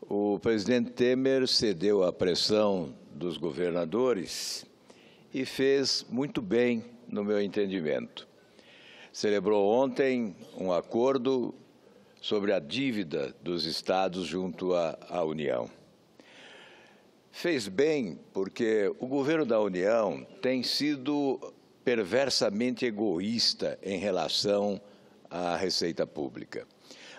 O presidente Temer cedeu à pressão dos governadores e fez muito bem, no meu entendimento. Celebrou ontem um acordo sobre a dívida dos estados junto à União. Fez bem porque o governo da União tem sido perversamente egoísta em relação à receita pública.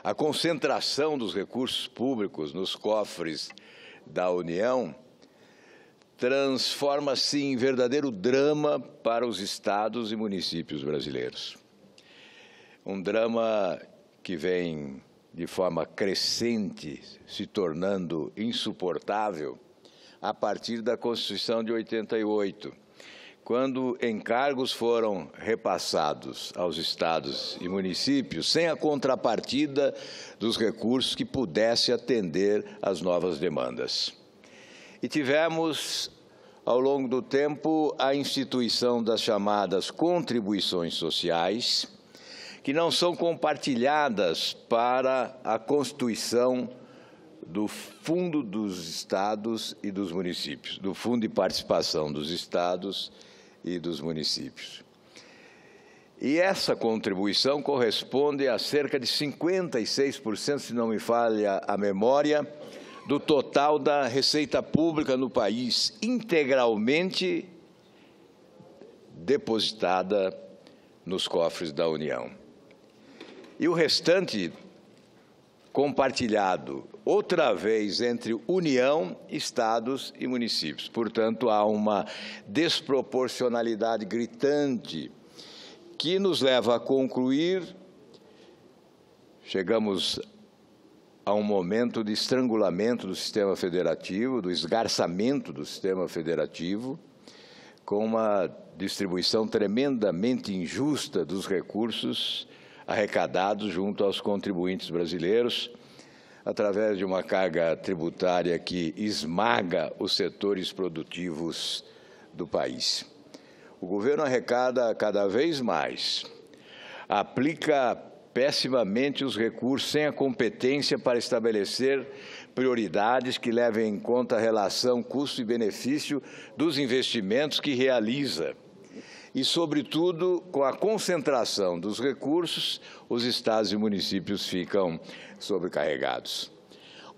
A concentração dos recursos públicos nos cofres da União transforma-se em verdadeiro drama para os estados e municípios brasileiros. Um drama que vem de forma crescente se tornando insuportável a partir da Constituição de 88, quando encargos foram repassados aos estados e municípios sem a contrapartida dos recursos que pudesse atender às novas demandas. E tivemos, ao longo do tempo, a instituição das chamadas contribuições sociais, que não são compartilhadas para a constituição do Fundo dos Estados e dos Municípios, do Fundo de Participação dos Estados e dos Municípios. E essa contribuição corresponde a cerca de 56%, se não me falha a memória, do total da receita pública no país, integralmente depositada nos cofres da União. E o restante compartilhado outra vez entre União, estados e municípios. Portanto, há uma desproporcionalidade gritante que nos leva a concluir, chegamos a um momento de estrangulamento do sistema federativo, do esgarçamento do sistema federativo, com uma distribuição tremendamente injusta dos recursos arrecadados junto aos contribuintes brasileiros, através de uma carga tributária que esmaga os setores produtivos do país. O governo arrecada cada vez mais, aplica pessimamente os recursos sem a competência para estabelecer prioridades que levem em conta a relação custo e benefício dos investimentos que realiza. E, sobretudo, com a concentração dos recursos, os estados e municípios ficam sobrecarregados.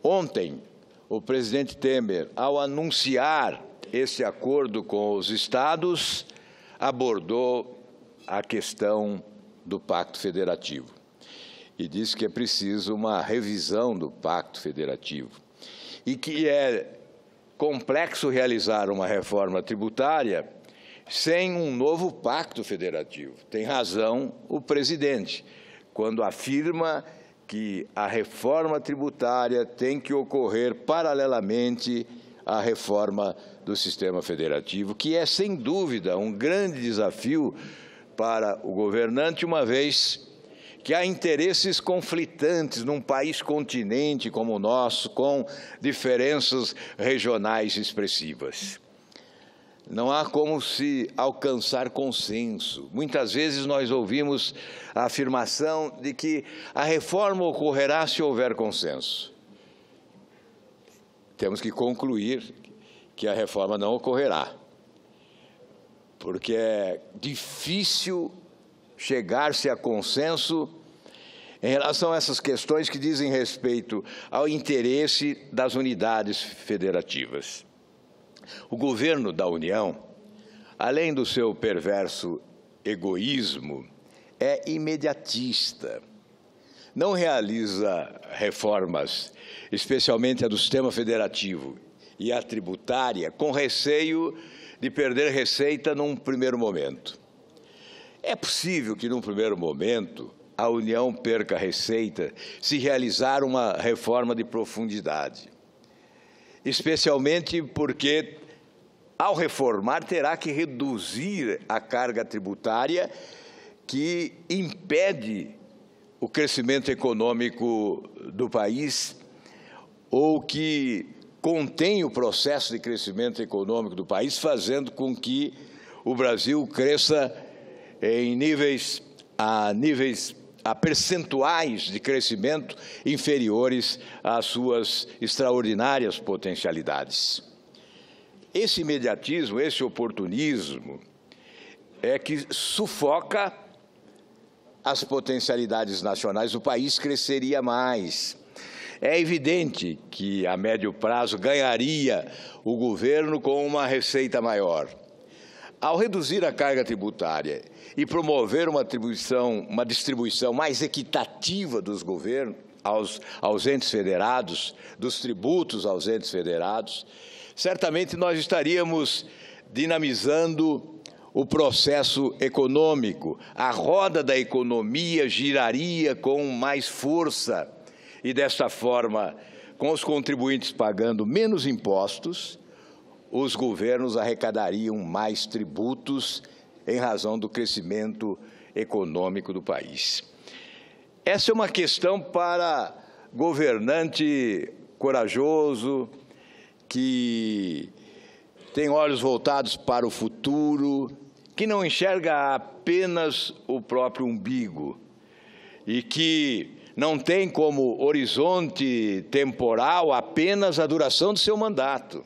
Ontem, o presidente Temer, ao anunciar esse acordo com os estados, abordou a questão do Pacto Federativo e disse que é preciso uma revisão do Pacto Federativo e que é complexo realizar uma reforma tributária sem um novo pacto federativo. Tem razão o presidente, quando afirma que a reforma tributária tem que ocorrer paralelamente à reforma do sistema federativo, que é, sem dúvida, um grande desafio para o governante, uma vez que há interesses conflitantes num país continente como o nosso, com diferenças regionais expressivas. Não há como se alcançar consenso. Muitas vezes nós ouvimos a afirmação de que a reforma ocorrerá se houver consenso. Temos que concluir que a reforma não ocorrerá, porque é difícil chegar-se a consenso em relação a essas questões que dizem respeito ao interesse das unidades federativas. O governo da União, além do seu perverso egoísmo, é imediatista. Não realiza reformas, especialmente a do sistema federativo e a tributária, com receio de perder receita num primeiro momento. É possível que, num primeiro momento, a União perca receita se realizar uma reforma de profundidade, especialmente porque, ao reformar, terá que reduzir a carga tributária que impede o crescimento econômico do país ou que contém o processo de crescimento econômico do país, fazendo com que o Brasil cresça em níveis a percentuais de crescimento inferiores às suas extraordinárias potencialidades. Esse imediatismo, esse oportunismo é que sufoca as potencialidades nacionais. O país cresceria mais. É evidente que, a médio prazo, ganharia o governo com uma receita maior. Ao reduzir a carga tributária e promover uma distribuição mais equitativa dos governos aos entes federados, dos tributos aos entes federados, certamente nós estaríamos dinamizando o processo econômico. A roda da economia giraria com mais força e, desta forma, com os contribuintes pagando menos impostos, os governos arrecadariam mais tributos em razão do crescimento econômico do país. Essa é uma questão para governante corajoso, que tem olhos voltados para o futuro, que não enxerga apenas o próprio umbigo e que não tem como horizonte temporal apenas a duração do seu mandato.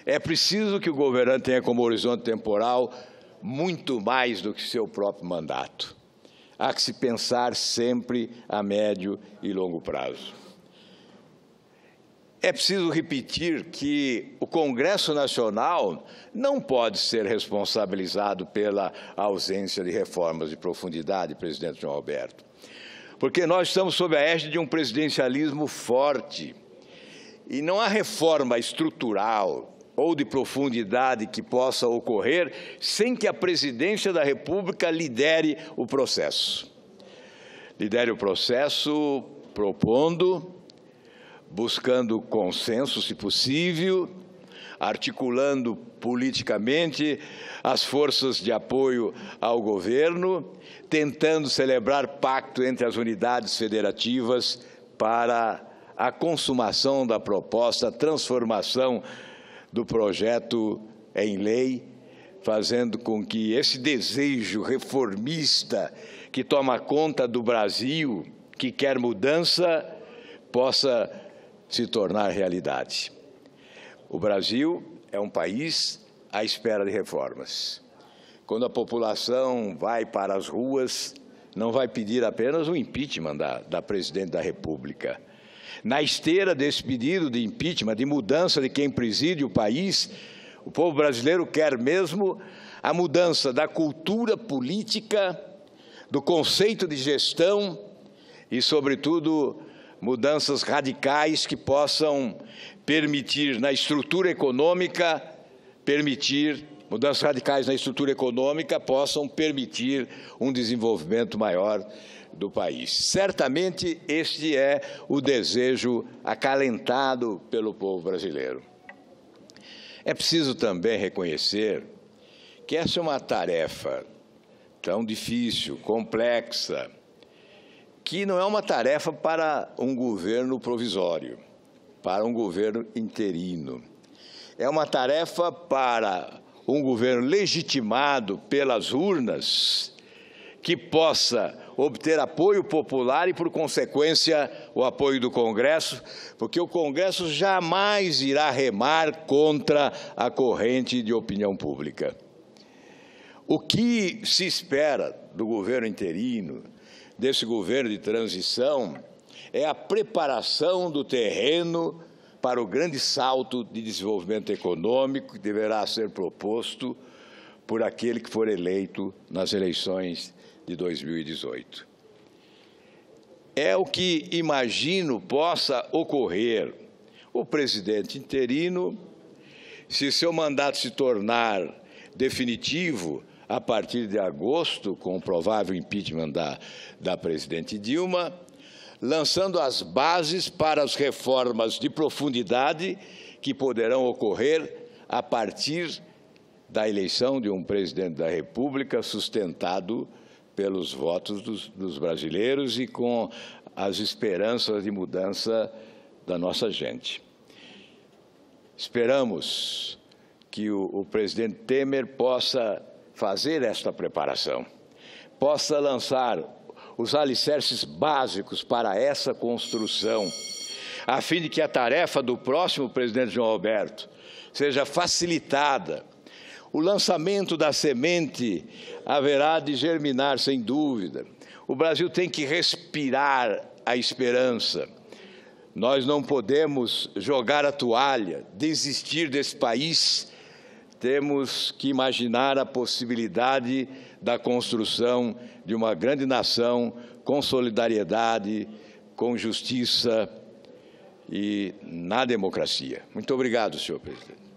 É preciso que o governante tenha como horizonte temporal muito mais do que seu próprio mandato. Há que se pensar sempre a médio e longo prazo. É preciso repetir que o Congresso Nacional não pode ser responsabilizado pela ausência de reformas de profundidade, presidente João Roberto, porque nós estamos sob a égide de um presidencialismo forte e não há reforma estrutural ou de profundidade que possa ocorrer sem que a Presidência da República lidere o processo. Lidere o processo propondo, buscando consenso, se possível, articulando politicamente as forças de apoio ao governo, tentando celebrar pacto entre as unidades federativas para a consumação da proposta, a transformação do projeto em lei, fazendo com que esse desejo reformista que toma conta do Brasil, que quer mudança, possa se tornar realidade. O Brasil é um país à espera de reformas. Quando a população vai para as ruas, não vai pedir apenas o impeachment da presidente da República. Na esteira desse pedido de impeachment, de mudança de quem preside o país, o povo brasileiro quer mesmo a mudança da cultura política, do conceito de gestão e, sobretudo, mudanças radicais que possam permitir na estrutura econômica, mudanças radicais na estrutura econômica possam permitir um desenvolvimento maior do país. Certamente este é o desejo acalentado pelo povo brasileiro. É preciso também reconhecer que essa é uma tarefa tão difícil, complexa, que não é uma tarefa para um governo provisório, para um governo interino. É uma tarefa para um governo legitimado pelas urnas, que possa obter apoio popular e, por consequência, o apoio do Congresso, porque o Congresso jamais irá remar contra a corrente de opinião pública. O que se espera do governo interino, desse governo de transição, é a preparação do terreno para o grande salto de desenvolvimento econômico que deverá ser proposto por aquele que for eleito nas eleições de 2018. É o que imagino possa ocorrer. O presidente interino, se seu mandato se tornar definitivo a partir de agosto, com o provável impeachment da presidente Dilma, lançando as bases para as reformas de profundidade que poderão ocorrer a partir da eleição de um presidente da República sustentado pelos votos dos brasileiros e com as esperanças de mudança da nossa gente. Esperamos que o presidente Temer possa fazer esta preparação, possa lançar os alicerces básicos para essa construção, a fim de que a tarefa do próximo presidente João Alberto seja facilitada. O lançamento da semente haverá de germinar, sem dúvida. O Brasil tem que respirar a esperança. Nós não podemos jogar a toalha, desistir desse país. Temos que imaginar a possibilidade da construção de uma grande nação com solidariedade, com justiça e na democracia. Muito obrigado, senhor presidente.